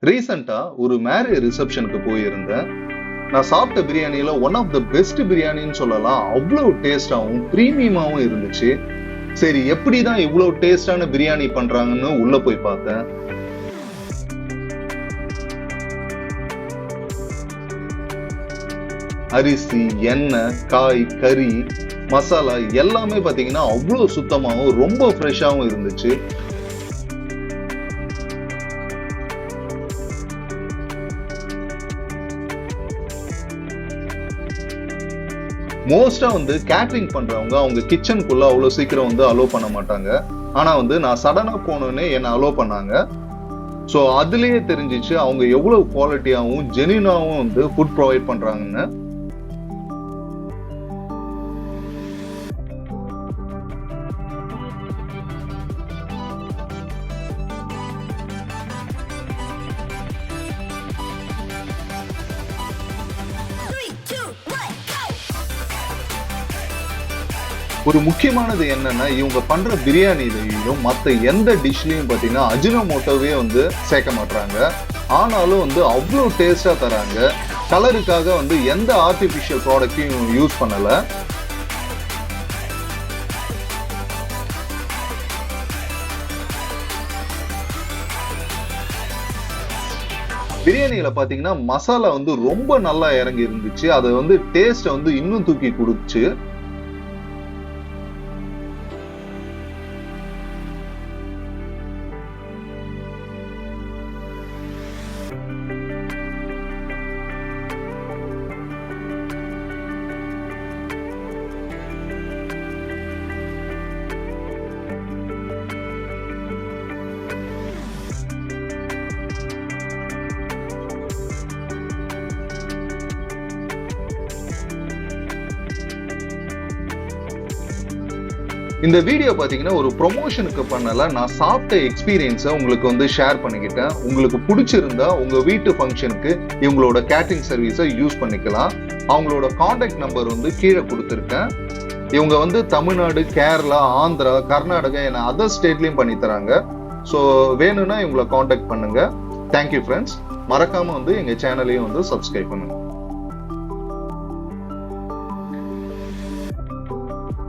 ரீசெண்டா ஒரு மேரேஜ் ரிசப்ஷனுக்கு போயிருந்தேன். நான் சாப்பிட்ட பிரியாணியில ஒன் ஆஃப் த பெஸ்ட் பிரியாணின்னு சொல்லலாம். அவ்வளவு டேஸ்டாவும் பிரீமியமாவும் இருந்துச்சு. சரி, எப்படிதான் இவ்வளவு டேஸ்டான பிரியாணி பண்றாங்கன்னு உள்ள போய் பார்த்தேன். அரிசி, எண்ணெய், காய், கறி, மசாலா எல்லாமே பாத்தீங்கன்னா அவ்வளவு சுத்தமாவும் ரொம்ப ஃப்ரெஷ்ஷாவும் இருந்துச்சு. மோஸ்டா கேட்டரிங் பண்றவங்க அவங்க கிச்சனுக்குள்ள அவ்வளவு சீக்கிரம் அலோ பண்ண மாட்டாங்க. ஆனா நான் சடனா போனோன்னே என்ன அலோ பண்ணாங்க. சோ அதுலயே தெரிஞ்சிச்சு அவங்க எவ்வளவு குவாலிட்டியாவும் ஜெனியூனாவும் ஃபுட் ப்ரொவைட் பண்றாங்கன்னு. ஒரு முக்கியமானது என்னன்னா, இவங்க பண்ற பிரியாணிலையும் மத்த எந்த டிஷ்லயும் பாத்தீங்கன்னா அஜினோமோட்டோவே சேர்க்க மாட்டாங்க. ஆனாலும் அவ்வளவு டேஸ்டா தராங்க. கலருக்காக எந்த ஆர்டிபிஷியல் ப்ராடக்டையும் யூஸ் பண்ணல. பிரியாணியில பாத்தீங்கன்னா மசாலா ரொம்ப நல்லா இறங்கி இருந்துச்சு. அது டேஸ்ட் இன்னும் தூக்கி கொடுத்துச்சு. இந்த வீடியோ பாத்தீங்கன்னா ஒரு ப்ரொமோஷனுக்கு பண்ணல. நான் சாப்பிட்ட எக்ஸ்பீரியன்ஸை உங்களுக்கு ஷேர் பண்ணிக்கிட்டேன். உங்களுக்கு பிடிச்சிருந்தா உங்க வீட்டு ஃபங்க்ஷனுக்கு இவங்களோட கேட்டரிங் சர்வீஸை யூஸ் பண்ணிக்கலாம். அவங்களோட கான்டாக்ட் நம்பர் கீழே கொடுத்துருக்கேன். இவங்க தமிழ்நாடு, கேரளா, ஆந்திரா, கர்நாடகா என அதர் ஸ்டேட்லயும் பண்ணி தராங்க. ஸோ வேணும்னா இவங்களை கான்டாக்ட் பண்ணுங்க. Thank you friends. மறக்காம எங்க சேனலையும் சப்ஸ்கிரைப் பண்ணுங்க.